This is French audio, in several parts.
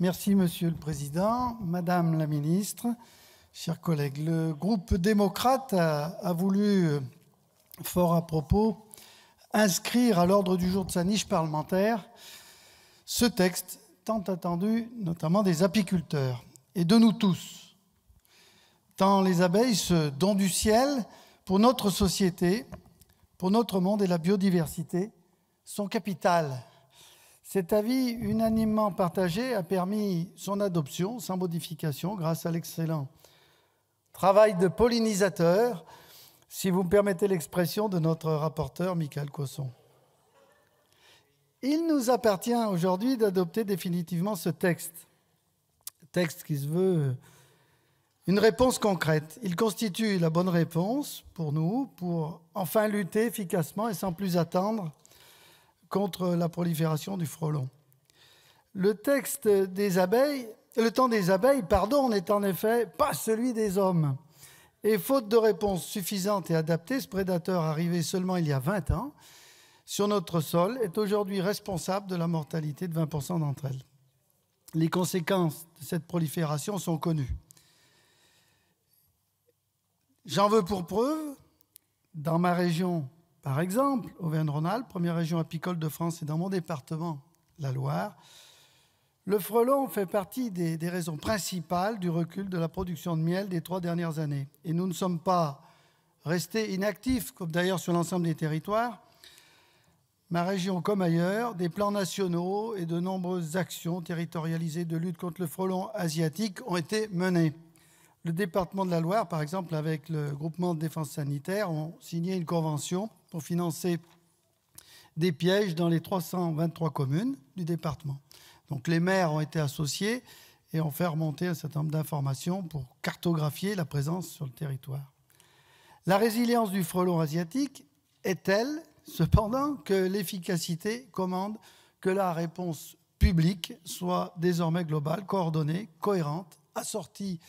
Merci, Monsieur le Président, Madame la Ministre, chers collègues. Le groupe démocrate a voulu, fort à propos, inscrire à l'ordre du jour de sa niche parlementaire ce texte tant attendu, notamment des apiculteurs et de nous tous. Tant les abeilles, ce don du ciel pour notre société, pour notre monde et la biodiversité, sont capitales. Cet avis unanimement partagé a permis son adoption sans modification grâce à l'excellent travail de pollinisateur, si vous me permettez l'expression, de notre rapporteur Michaël Cosson. Il nous appartient aujourd'hui d'adopter définitivement ce texte qui se veut une réponse concrète. Il constitue la bonne réponse pour nous, pour enfin lutter efficacement et sans plus attendre contre la prolifération du frelon. Le temps des abeilles, n'est en effet pas celui des hommes. Et faute de réponse suffisante et adaptée, ce prédateur arrivé seulement il y a 20 ans sur notre sol est aujourd'hui responsable de la mortalité de 20% d'entre elles. Les conséquences de cette prolifération sont connues. J'en veux pour preuve, dans ma région, par exemple, Auvergne-Rhône-Alpes, première région apicole de France, et dans mon département, la Loire, le frelon fait partie des raisons principales du recul de la production de miel des 3 dernières années. Et nous ne sommes pas restés inactifs, comme d'ailleurs sur l'ensemble des territoires. Ma région comme ailleurs, des plans nationaux et de nombreuses actions territorialisées de lutte contre le frelon asiatique ont été menées. Le département de la Loire, par exemple, avec le groupement de défense sanitaire, ont signé une convention pour financer des pièges dans les 323 communes du département. Donc les maires ont été associés et ont fait remonter un certain nombre d'informations pour cartographier la présence sur le territoire. La résilience du frelon asiatique est telle, cependant, que l'efficacité commande que la réponse publique soit désormais globale, coordonnée, cohérente, assortie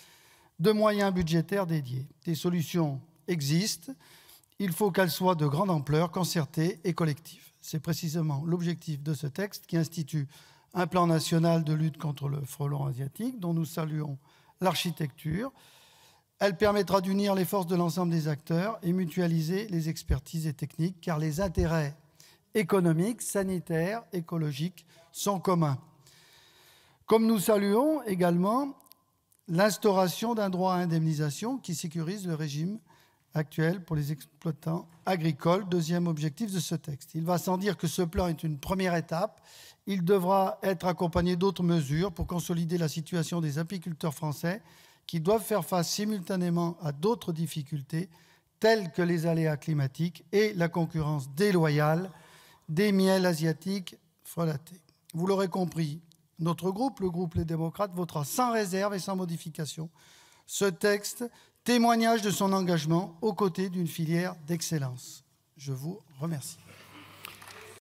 de moyens budgétaires dédiés. Des solutions existent, il faut qu'elles soient de grande ampleur, concertées et collectives. C'est précisément l'objectif de ce texte qui institue un plan national de lutte contre le frelon asiatique dont nous saluons l'architecture. Elle permettra d'unir les forces de l'ensemble des acteurs et mutualiser les expertises et techniques car les intérêts économiques, sanitaires, écologiques sont communs. Comme nous saluons également l'instauration d'un droit à indemnisation qui sécurise le régime actuel pour les exploitants agricoles, deuxième objectif de ce texte. Il va sans dire que ce plan est une première étape. Il devra être accompagné d'autres mesures pour consolider la situation des apiculteurs français qui doivent faire face simultanément à d'autres difficultés telles que les aléas climatiques et la concurrence déloyale des miels asiatiques frelatés. Vous l'aurez compris, notre groupe, le groupe Les Démocrates, votera sans réserve et sans modification ce texte, témoignage de son engagement aux côtés d'une filière d'excellence. Je vous remercie.